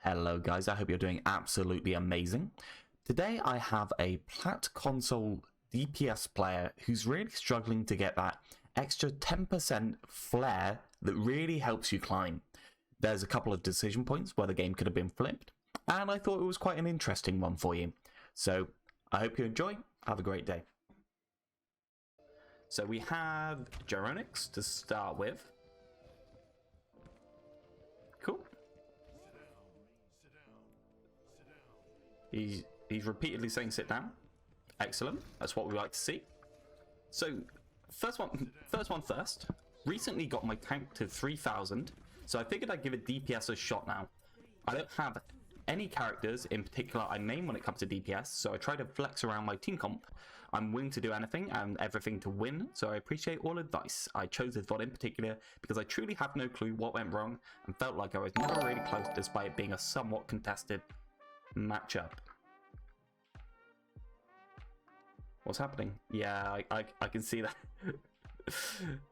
Hello guys, I hope you're doing absolutely amazing. Today I have a Plat console DPS player who's really struggling to get that extra 10% flair that really helps you climb. There's a couple of decision points where the game could have been flipped, and I thought it was quite an interesting one for you. So I hope you enjoy. Have a great day. So we have Geronix to start with. Cool. He's repeatedly saying sit down. Excellent. That's what we like to see. So first one first. Recently got my tank to 3,000, so I figured I'd give a DPS a shot now. I don't have any characters in particular I main when it comes to DPS, so I try to flex around my team comp. I'm willing to do anything and everything to win, so I appreciate all advice. I chose this VOD in particular because I truly have no clue what went wrong and felt like I was never really close despite it being a somewhat contested matchup. What's happening? Yeah, I can see that.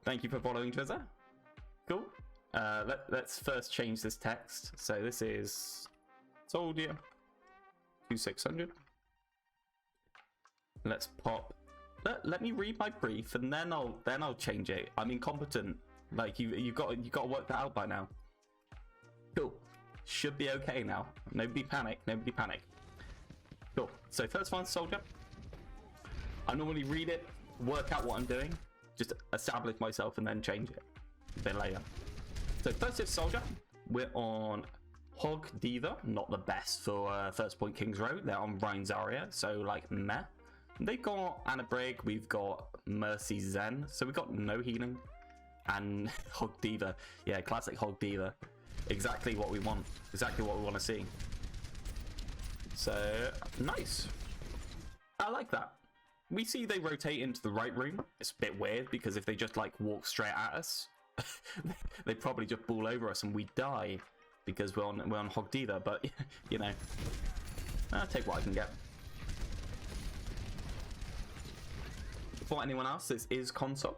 Thank you for following, Twitter. Cool. Let's first change this text. So this is Soldier 2600. Let's pop. Let me read my brief and then I'll change it. I'm incompetent. Like you got to work that out by now. Cool. Should be okay now. Nobody panic. Nobody panic. Cool. So first one, Soldier. I normally read it, work out what I'm doing, just establish myself and then change it a bit later. So first is Soldier. We're on Hog Diva, not the best for First Point Kings Road. They're on Rhine Zarya, so like meh. They've got Anna Brig, we've got Mercy Zen, so we've got no healing. And Hog Diva, yeah, classic Hog Diva. Exactly what we want, exactly what we want to see. So, nice. I like that. We see they rotate into the right room. It's a bit weird because if they just like walk straight at us, they probably just ball over us and we die because we're on Hog Diva. But you know, I'll take what I can get. For anyone else, this is console.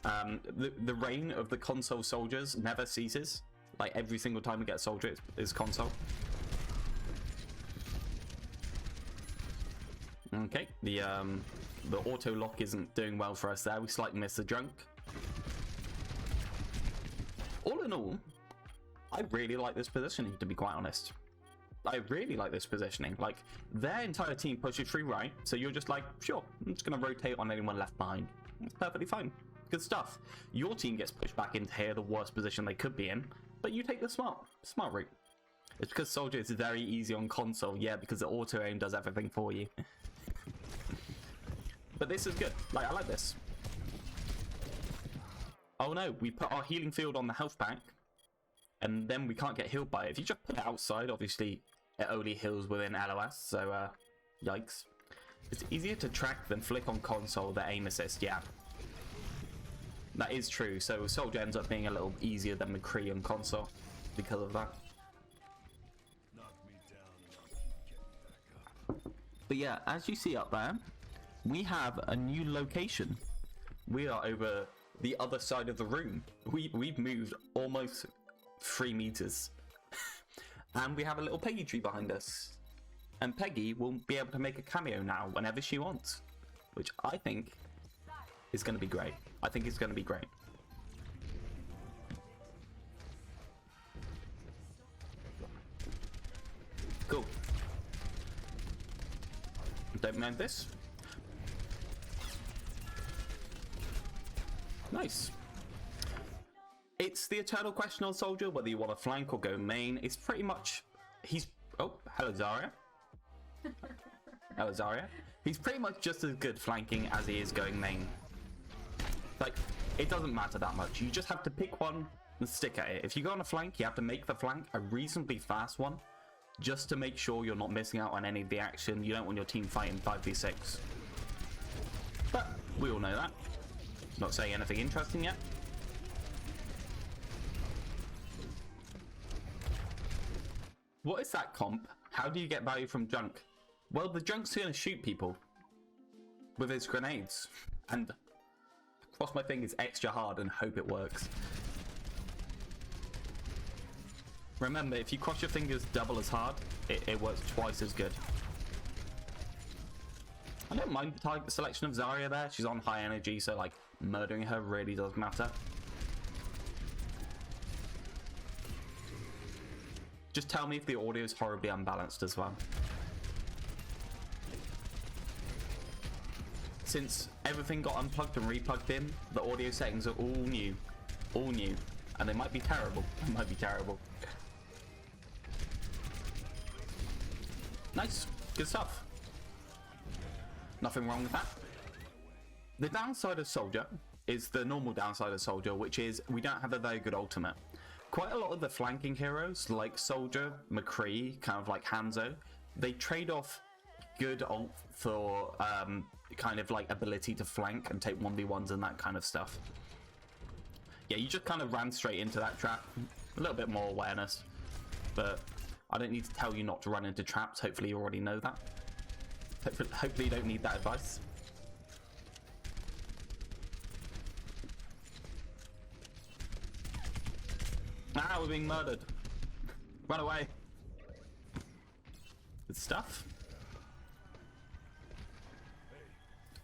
The reign of the console soldiers never ceases. Like every single time we get a soldier, it's console. Okay, the auto lock isn't doing well for us there. We slightly missed the drunk. All in all, I really like this positioning, to be quite honest. I really like this positioning. Like, their entire team pushes through right, so you're just like, sure, I'm just going to rotate on anyone left behind. It's perfectly fine. Good stuff. Your team gets pushed back into here, the worst position they could be in, but you take the smart route. It's because Soldier is very easy on console, yeah, because the auto aim does everything for you. But this is good. Like, I like this. Oh no, we put our healing field on the health pack, and then we can't get healed by it. If you just put it outside, obviously it only heals within LOS, so yikes. It's easier to track than flick on console, the aim assist, yeah. That is true, so Soldier ends up being a little easier than McCree on console because of that. But yeah, as you see up there, we have a new location. We are over the other side of the room. We've moved almost 3 meters. And we have a little Peggy tree behind us. And Peggy will be able to make a cameo now whenever she wants, which I think is going to be great. I think it's going to be great. Cool. Don't mind this. Nice. It's the eternal question on Soldier, whether you want to flank or go main. It's pretty much... Oh, hello, Zarya. Hello, Zarya. He's pretty much just as good flanking as he is going main. Like, it doesn't matter that much. You just have to pick one and stick at it. If you go on a flank, you have to make the flank a reasonably fast one, just to make sure you're not missing out on any of the action. You don't want your team fighting 5v6. But we all know that. Not saying anything interesting yet. What is that comp? How do you get value from junk? Well, the junk's gonna shoot people with his grenades. And cross my fingers extra hard and hope it works. Remember, if you cross your fingers double as hard, it works twice as good. I don't mind the target selection of Zarya there. She's on high energy, so like murdering her really does matter. Just tell me if the audio is horribly unbalanced as well. Since everything got unplugged and replugged in, the audio settings are all new. All new. And they might be terrible. They might be terrible. Nice. Good stuff. Nothing wrong with that. The downside of Soldier is the normal downside of Soldier, which is we don't have a very good ultimate. Quite a lot of the flanking heroes, like Soldier, McCree, kind of like Hanzo, they trade off good ult for kind of like ability to flank and take 1v1s and that kind of stuff. Yeah, you just kind of ran straight into that trap. A little bit more awareness, but I don't need to tell you not to run into traps. Hopefully you already know that. Hopefully you don't need that advice. Ah, we're being murdered. Run away. Good stuff.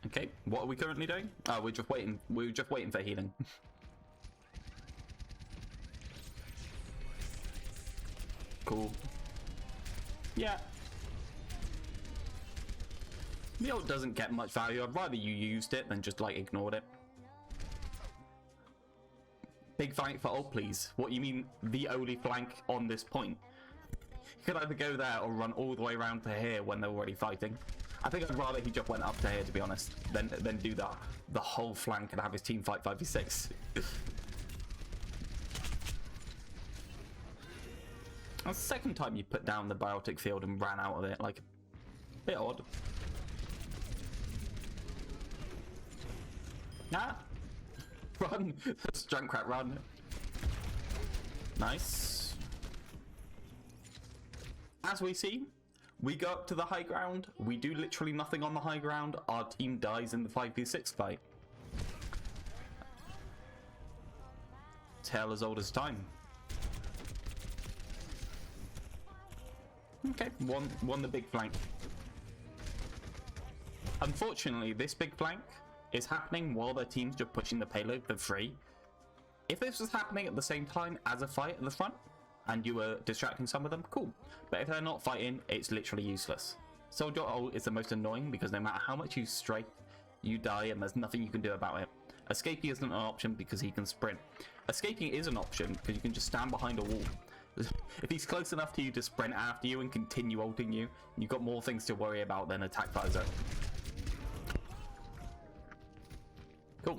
Okay, what are we currently doing? Oh, we're just waiting. We're just waiting for healing. Cool. Yeah. The ult doesn't get much value. I'd rather you used it than just like ignored it. Big flank for ult, please. What, you mean the only flank on this point? You could either go there or run all the way around to here when they're already fighting. I think I'd rather he just went up to here, to be honest, than do that the whole flank and have his team fight 5v6. That's the second time you put down the biotic field and ran out of it. Like, a bit odd. Ah! Run! Junkrat, run! Nice. As we see, we go up to the high ground. We do literally nothing on the high ground. Our team dies in the 5v6 fight. Tale as old as time. Okay, won the big flank. Unfortunately, this big flank is happening while their team's just pushing the payload for free. If this was happening at the same time as a fight at the front, and you were distracting some of them, cool. But if they're not fighting, it's literally useless. Soldier ult is the most annoying because no matter how much you strike, you die and there's nothing you can do about it. Escaping isn't an option because he can sprint. Escaping is an option because you can just stand behind a wall. If he's close enough to you to sprint after you and continue ulting you, you've got more things to worry about than attack visor. Cool.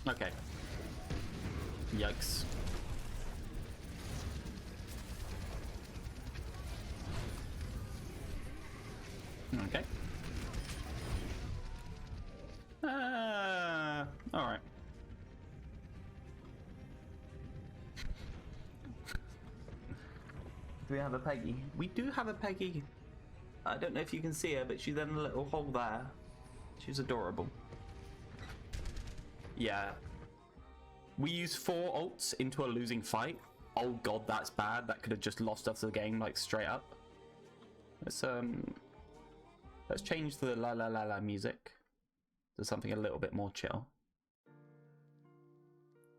Okay. Yikes. Okay. All right. Do we have a Peggy? We do have a Peggy. I don't know if you can see her, but she's in a little hole there. She's adorable. Yeah. We used 4 ults into a losing fight. Oh god, that's bad. That could have just lost us the game, like, straight up. Let's change the la la la la music to something a little bit more chill.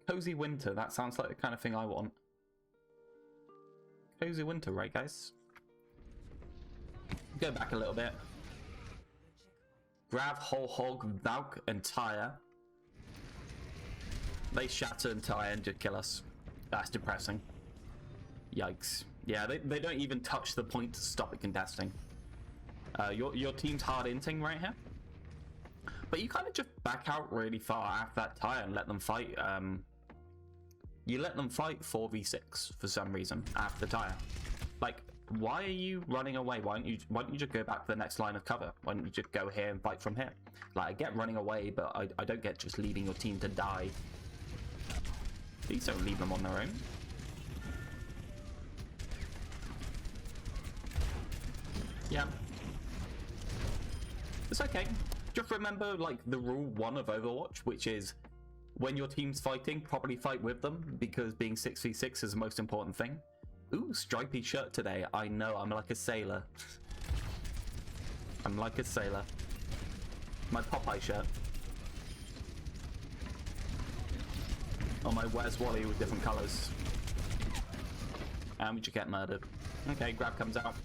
Cozy winter, that sounds like the kind of thing I want. Cozy winter, right guys? Go back a little bit. Grab, whole hog, Valk, and Tyre. They shatter and Tyre and just kill us. That's depressing. Yikes. Yeah, they don't even touch the point to stop it contesting. Your team's hard inting right here. But you kind of just back out really far after that Tyre and let them fight. You let them fight 4v6 for some reason after the Tyre. Like, why are you running away? Why don't you just go back to the next line of cover? Why don't you just go here and fight from here? Like, I get running away, but I don't get just leaving your team to die. Please don't leave them on their own. Yeah. It's okay. Just remember, like, the rule 1 of Overwatch, which is when your team's fighting, probably fight with them, because being 6v6 is the most important thing. Ooh, stripy shirt today. I know, I'm like a sailor. I'm like a sailor. My Popeye shirt. Oh, my Where's Wally with different colours. And we just get murdered. Okay, grab comes out.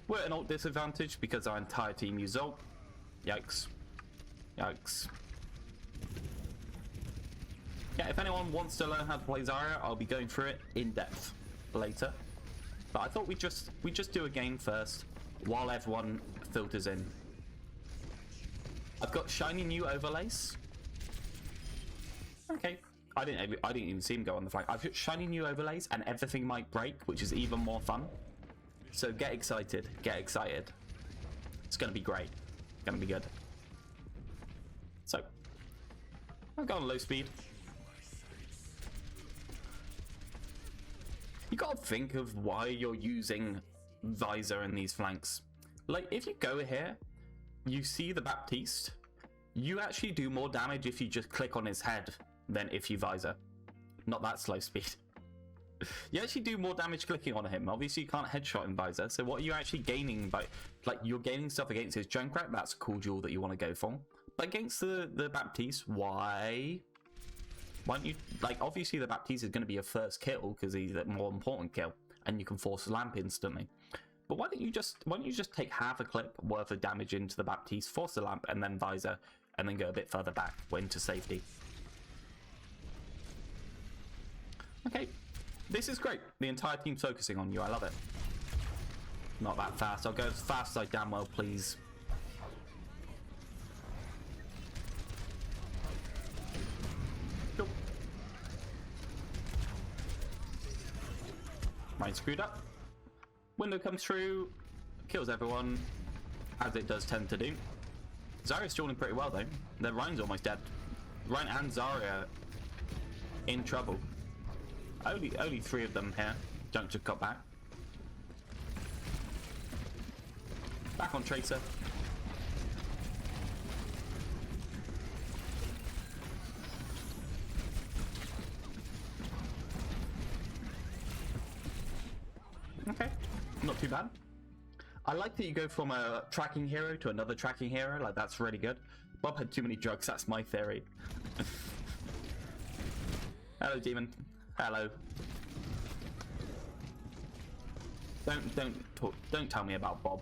We're at an ult disadvantage because our entire team used ult. Yikes. Yikes. Yeah, if anyone wants to learn how to play Zarya, I'll be going through it in depth later. But I thought we'd just do a game first while everyone filters in. I've got shiny new overlays. Okay. I didn't even see him go on the flank. I've got shiny new overlays and everything might break, which is even more fun. So get excited. Get excited. It's going to be great. It's going to be good. So, I'll go on low speed. You got to think of why you're using Visor in these flanks. Like, if you go here, you see the Baptiste, you actually do more damage if you just click on his head than if you Visor. Not that slow speed. You actually do more damage clicking on him. Obviously, you can't headshot in Visor. So what are you actually gaining by... Like, you're gaining stuff against his Junkrat. That's a cool duel that you want to go for. But against the Baptiste, why don't you... Like, obviously, the Baptiste is going to be your first kill because he's a more important kill. And you can force a lamp instantly. But why don't you just take half a clip worth of damage into the Baptiste, force the lamp, and then Visor, and then go a bit further back into safety. Okay, this is great. The entire team's focusing on you. I love it. Not that fast. I'll go as fast as I damn well please. Cool. Mine screwed up. Window comes through, kills everyone, as it does tend to do. Zarya's stalling pretty well though. Their Ryan's almost dead. Ryan and Zarya in trouble. Only 3 of them here. Junk just got back. Back on Tracer. Okay, not too bad. I like that you go from a tracking hero to another tracking hero. Like, that's really good. Bob had too many drugs, that's my theory. Hello, Demon. Hello. Don't tell me about Bob.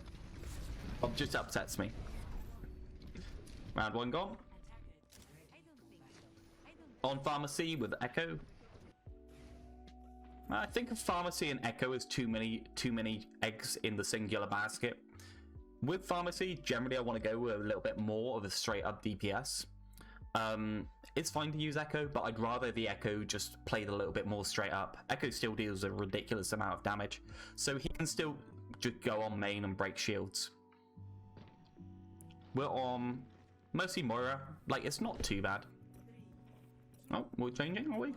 Bob just upsets me. Round 1 gone. On Pharmacy with Echo. I think of Pharmacy and Echo as too many eggs in the singular basket. With Pharmacy, generally I want to go with a little bit more of a straight up DPS. It's fine to use Echo, but I'd rather the Echo just played a little bit more straight up. Echo still deals a ridiculous amount of damage, so he can still just go on main and break shields. We're on mostly Moira. Like, it's not too bad. Oh, we're changing, are we?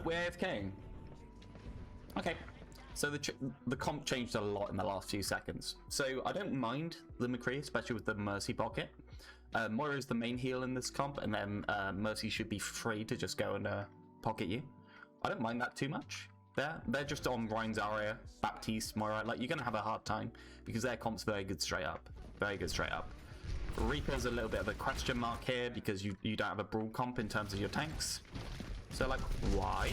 We're AFKing. Okay. So the comp changed a lot in the last few seconds. So I don't mind the McCree, especially with the Mercy pocket. Moira is the main heal in this comp, and then Mercy should be free to just go and pocket you. I don't mind that too much. They're just on Ryan, Zarya, Baptiste, Moira. Like, you're going to have a hard time because their comp's very good straight up. Very good straight up. Reaper's a little bit of a question mark here because you don't have a Brawl comp in terms of your tanks. So, like, why?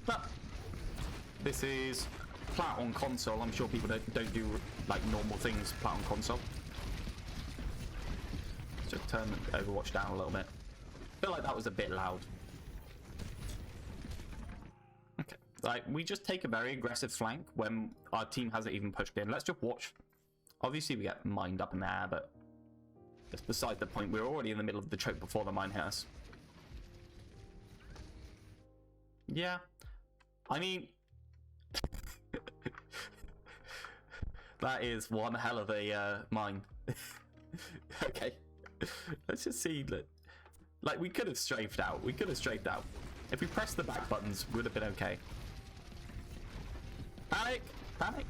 But this is Plat on console. I'm sure people don't do, like, normal things Plat on console. Just turn Overwatch down a little bit. I feel like that was a bit loud. Okay, like, we just take a very aggressive flank when our team hasn't even pushed in. Let's just watch. Obviously, we get mined up in the air, but it's beside the point. We're already in the middle of the choke before the mine hit us. Yeah, I mean, that is one hell of a mine. Okay, let's just see. Like, we could have strafed out. We could have strafed out. If we pressed the back buttons, would have been okay. Panic! Panic!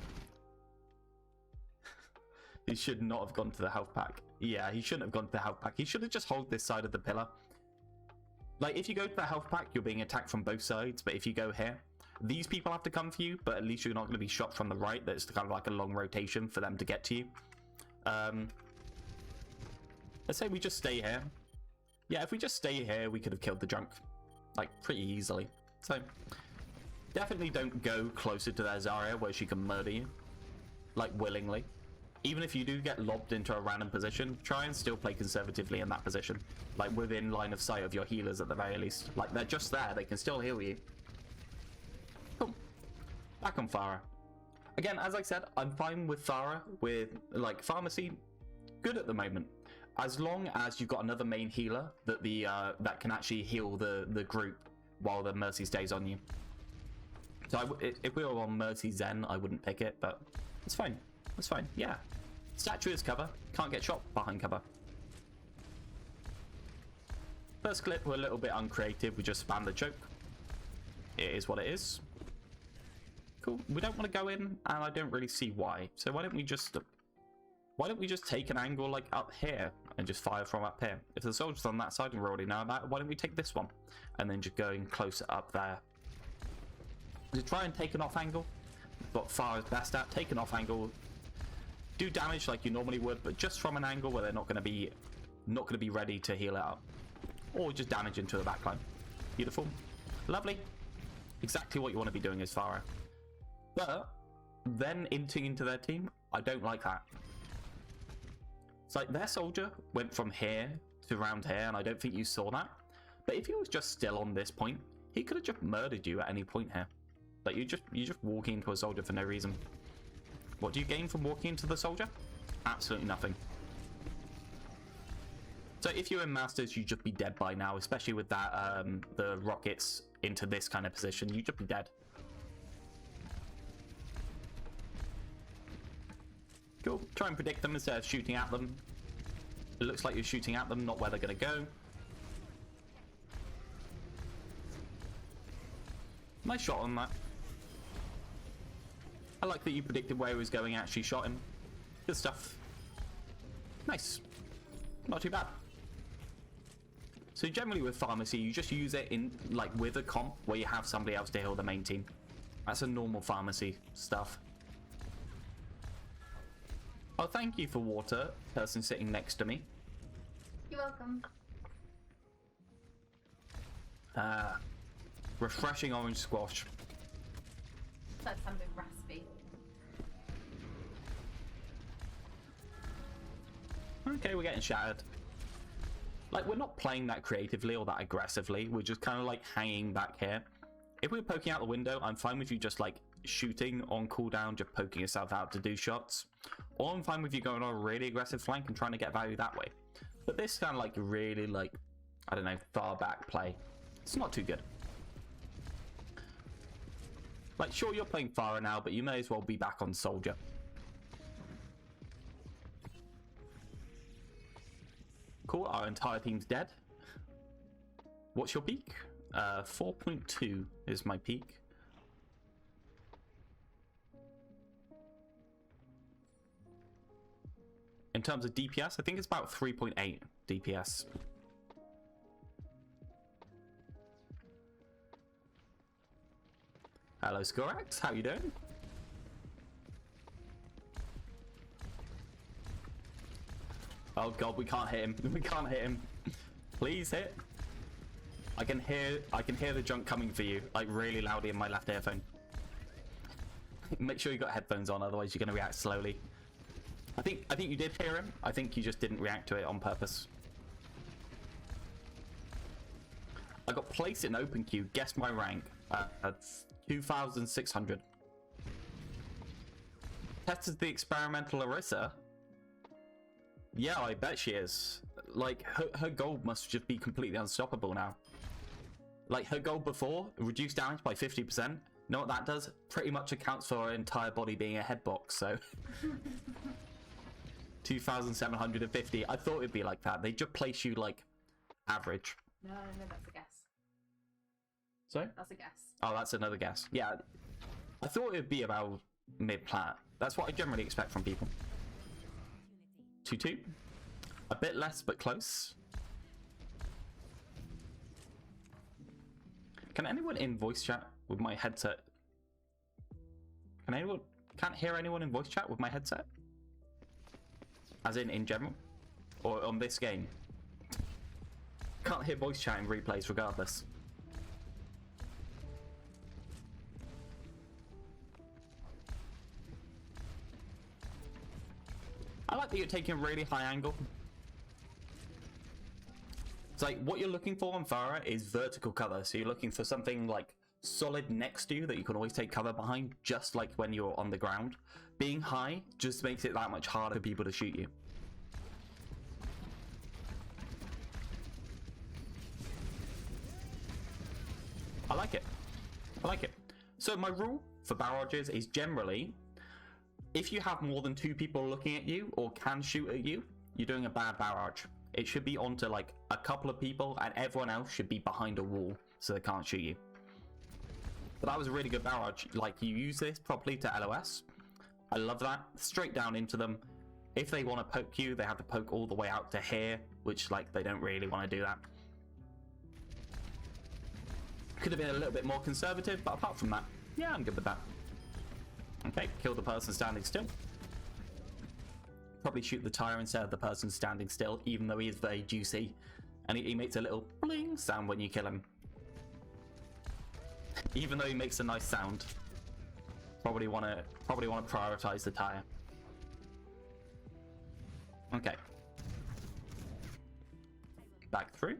He should not have gone to the health pack. Yeah, he shouldn't have gone to the health pack. He should have just held this side of the pillar. Like, if you go to the health pack, you're being attacked from both sides. But if you go here, these people have to come for you. But at least you're not going to be shot from the right. That's kind of like a long rotation for them to get to you. Let's say we just stay here. Yeah, if we just stay here, we could have killed the junk. Like, pretty easily. So, definitely don't go closer to their Zarya where she can murder you. Like, willingly. Even if you do get lobbed into a random position, try and still play conservatively in that position. Like, within line of sight of your healers at the very least. Like, they're just there. They can still heal you. Cool. Back on Phara. Again, as I said, I'm fine with Phara. With, like, Pharmacy, good at the moment. As long as you've got another main healer that that can actually heal the group while the Mercy stays on you. So if we were on Mercy Zen, I wouldn't pick it, but it's fine. It's fine, yeah. Statue is cover. Can't get shot behind cover. First clip, we're a little bit uncreative. We just spam the choke. It is what it is. Cool. We don't want to go in, and I don't really see why. So why don't we just take an angle like up here and just fire from up here? If the soldier's on that side and we already know about it, why don't we take this one and then just going closer up there? Just try and take an off angle. What Phara's best at, take an off angle, do damage like you normally would, but just from an angle where they're not going to be ready to heal it up, or just damage into the backline. Beautiful, lovely, exactly what you want to be doing as Phara. But then into their team, I don't like that. It's like their soldier went from here to around here, and I don't think you saw that. But if he was just still on this point, he could have just murdered you at any point here. Like, you're just walking into a soldier for no reason. What do you gain from walking into the soldier? Absolutely nothing. So if you're in Masters, you'd just be dead by now, especially with that the rockets into this kind of position. You'd just be dead. Cool. Try and predict them instead of shooting at them. It looks like you're shooting at them, not where they're going to go. Nice shot on that. I like that you predicted where he was going, actually shot him. Good stuff. Nice. Not too bad. So generally with Pharmacy, you just use it in, like, with a comp where you have somebody else to heal the main team. That's a normal Pharmacy stuff. Oh, thank you for water, person sitting next to me. You're welcome. Refreshing orange squash. That sounded raspy. Okay, we're getting shattered. Like, we're not playing that creatively or that aggressively. We're just kind of like hanging back here. If we were poking out the window, I'm fine with you just like shooting on cooldown, just poking yourself out to do shots. Or I'm fine with you going on a really aggressive flank and trying to get value that way. But this kind of like really like, I don't know, far back play. It's not too good. Like, sure, you're playing Phara now, but you may as well be back on Soldier. Cool, our entire team's dead. What's your peak? 4.2 is my peak. In terms of DPS, I think it's about 3.8 DPS. Hello, Skorax. How you doing? Oh god, we can't hit him. We can't hit him. Please hit. I can hear the junk coming for you, like really loudly in my left earphone. Make sure you got headphones on, otherwise you're gonna react slowly. I think you did hear him. I think you just didn't react to it on purpose. I got placed in open queue. Guess my rank. 2,600. Tested the experimental Orisa. Yeah, I bet she is. Like, her gold must just be completely unstoppable now. Like, her gold before, reduced damage by 50%. You know what that does? Pretty much accounts for her entire body being a headbox, so... 2,750. I thought it'd be like that. They just place you, like, average. No, that's a guess. Sorry? That's a guess. Oh, that's another guess. Yeah, I thought it'd be about mid-plat. That's what I generally expect from people. 2-2. A bit less, but close. Can anyone in voice chat with my headset? Can't hear anyone in voice chat with my headset? As in general? Or on this game? Can't hear voice chat in replays regardless. I like that you're taking a really high angle. It's like what you're looking for on Phara is vertical cover. So you're looking for something like solid next to you that you can always take cover behind, just like when you're on the ground. Being high just makes it that much harder for people to shoot you. I like it. I like it. So my rule for barrages is generally, if you have more than 2 people looking at you or can shoot at you, you're doing a bad barrage. It should be onto like a couple of people and everyone else should be behind a wall so they can't shoot you. But that was a really good barrage. Like, you use this properly to LOS. I love that. Straight down into them. If they want to poke you, they have to poke all the way out to here, which like they don't really want to do that. Could have been a little bit more conservative, but apart from that, yeah, I'm good with that. Okay, kill the person standing still. Probably shoot the tire instead of the person standing still, even though he is very juicy. And he makes a little bling sound when you kill him. Even though he makes a nice sound. Probably want to prioritize the tire. Okay. Back through.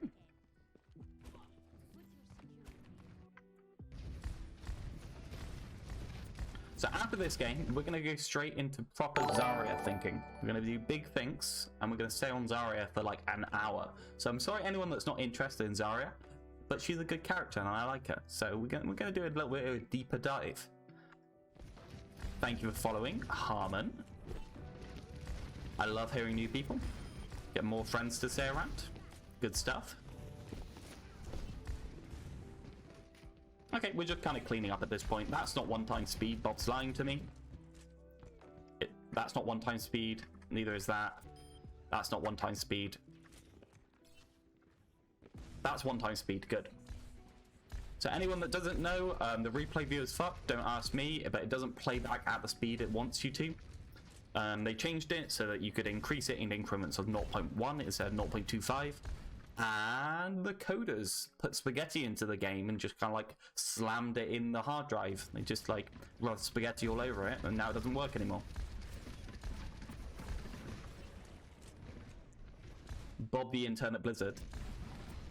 So after this game, we're going to go straight into proper Zarya thinking. We're going to do big thinks, and we're going to stay on Zarya for like an hour. So I'm sorry anyone that's not interested in Zarya, but she's a good character and I like her. So we're going to do a little bit of a deeper dive. Thank you for following, Harmon. I love hearing new people. Get more friends to stay around. Good stuff. Okay, we're just kind of cleaning up at this point. That's not one-time speed. Bob's lying to me. That's not one-time speed. Neither is that. That's not one-time speed. That's one-time speed. Good. So anyone that doesn't know, the replay view is fucked. Don't ask me, but it doesn't play back at the speed it wants you to. They changed it so that you could increase it in increments of 0.1 instead of 0.25. And the coders put spaghetti into the game and just kind of like slammed it in the hard drive. They just like rubbed spaghetti all over it, and now it doesn't work anymore. Bob the intern at Blizzard.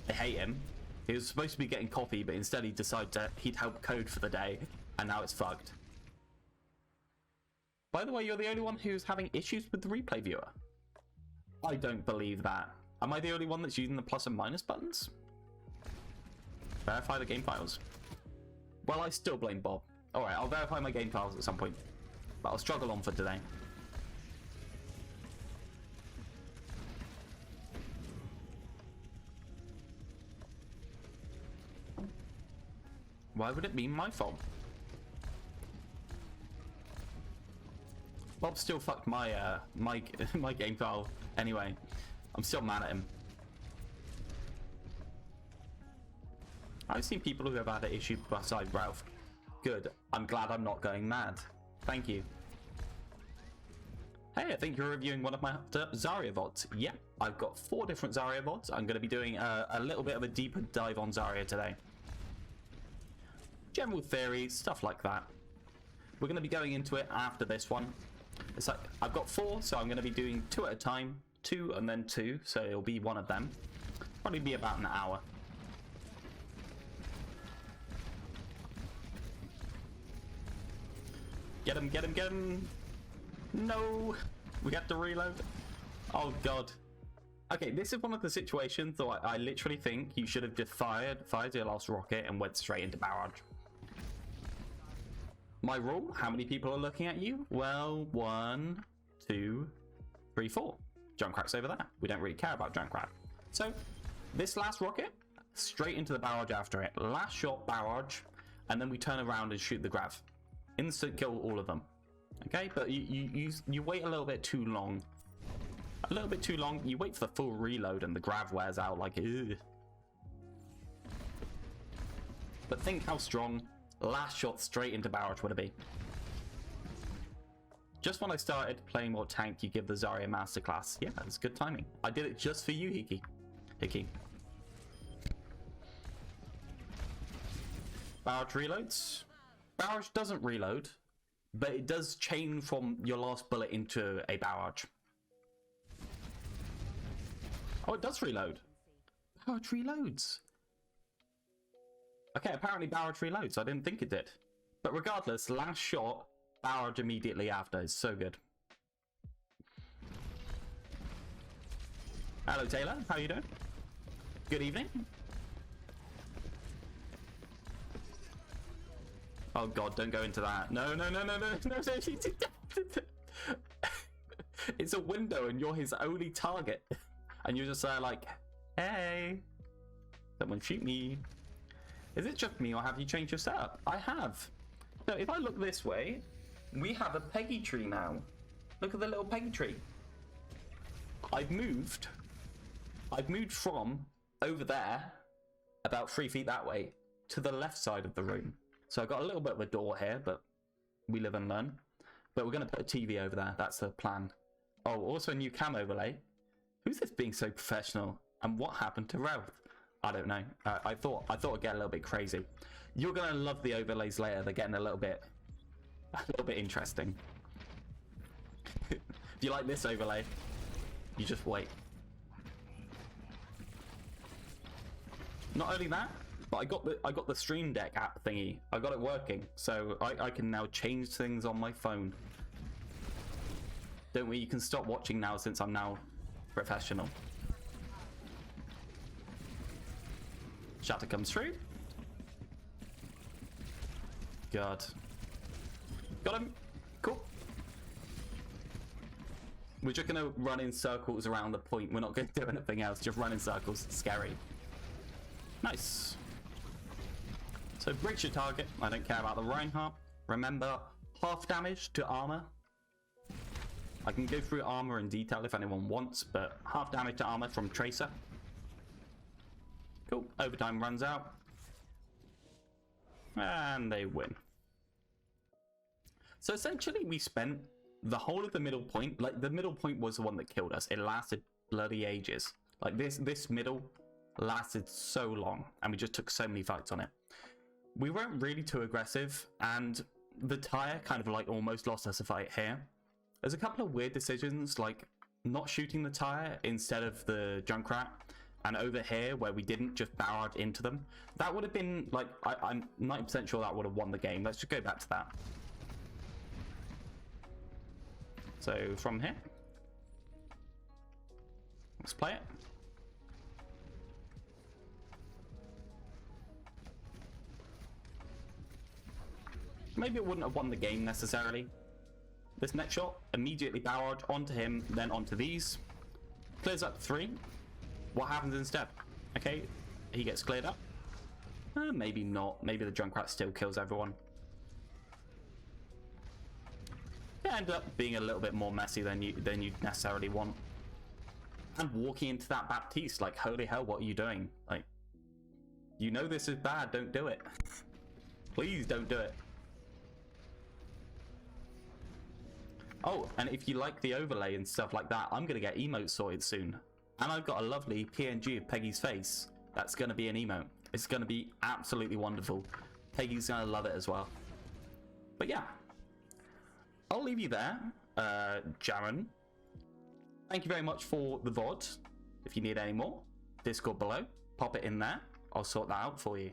I hate him. He was supposed to be getting coffee, but instead he decided he'd help code for the day, and now it's fucked. By the way, you're the only one who's having issues with the replay viewer. I don't believe that. Am I the only one that's using the plus and minus buttons? Verify the game files. Well, I still blame Bob. Alright, I'll verify my game files at some point. But I'll struggle on for today. Why would it be my fault? Bob still fucked my my game file anyway. I'm still mad at him. I've seen people who have had an issue beside Ralph. Good. I'm glad I'm not going mad. Thank you. Hey, I think you're reviewing one of my Zarya VODs. Yeah, I've got 4 different Zarya VODs. I'm going to be doing a little bit of a deeper dive on Zarya today. General theories, stuff like that. We're going to be going into it after this one. It's like, I've got 4, so I'm going to be doing 2 at a time. 2 and then 2, so it'll be one of them. Probably be about an hour. Get him, get him, get him! No! We have to reload. Oh god. Okay, this is one of the situations that I literally think you should have just fired your last rocket and went straight into barrage. My rule, how many people are looking at you? Well, 1, 2, 3, 4. Junkrat's over there. We don't really care about Junkrat. So, this last rocket, straight into the barrage after it. Last shot, barrage, and then we turn around and shoot the grav. Instant kill all of them. Okay, but you wait a little bit too long. A little bit too long. You wait for the full reload and the grav wears out like, ugh. But think how strong last shot straight into barrage would it be. Just when I started playing more tank, you give the Zarya masterclass. Yeah, it's good timing. I did it just for you, Hickey. Barrage reloads. Barrage doesn't reload, but it does chain from your last bullet into a barrage. Oh, it does reload. Barrage reloads. Okay, apparently barrage reloads. I didn't think it did. But regardless, last shot, barrage immediately after is so good. Hello, Taylor. How you doing? Good evening. Oh God, don't go into that. No. It's a window and you're his only target. And you're just there like, hey, someone shoot me. Is it just me or have you changed your setup? I have. So if I look this way, we have a Peggy tree now. Look at the little Peggy tree. I've moved from over there, about 3 feet that way, to the left side of the room. So I've got a little bit of a door here, but we live and learn. But we're going to put a TV over there. That's the plan. Oh, also a new cam overlay. Who's this being so professional? And what happened to Ralph? I don't know. I thought it'd get a little bit crazy. You're going to love the overlays later. They're getting a little bit interesting. If you like this overlay, you just wait. Not only that, but I got the Stream Deck app thingy. I got it working, so I can now change things on my phone. Don't worry, you can stop watching now since I'm now professional. Shatter comes through. God. Got him. Cool. We're just going to run in circles around the point. We're not going to do anything else. Just run in circles. Scary. Nice. So breach your target. I don't care about the Reinhardt. Remember, half damage to armor. I can go through armor in detail if anyone wants, but half damage to armor from Tracer. Cool. Overtime runs out. And they win. So essentially we spent the whole of the middle point, like the middle point was the one that killed us. It lasted bloody ages. Like this middle lasted so long and we just took so many fights on it. We weren't really too aggressive and the tire kind of like almost lost us a fight here. There's a couple of weird decisions like not shooting the tire instead of the Junkrat, and over here where we didn't just barrage into them. That would have been like, I'm 90% sure that would have won the game. Let's just go back to that. So from here, let's play it. Maybe it wouldn't have won the game necessarily. This next shot, immediately barrage onto him, then onto these. Clears up 3. What happens instead? Okay, he gets cleared up. Maybe not. Maybe the Junkrat still kills everyone. It ended up being a little bit more messy than you'd necessarily want. And walking into that Baptiste, like, holy hell, what are you doing? Like, you know this is bad, don't do it. Please don't do it. Oh, and if you like the overlay and stuff like that, I'm going to get emotes sorted soon. And I've got a lovely PNG of Peggy's face. That's going to be an emote. It's going to be absolutely wonderful. Peggy's going to love it as well. But yeah. I'll leave you there, Jaren. Thank you very much for the VOD. If you need any more, Discord below. Pop it in there. I'll sort that out for you.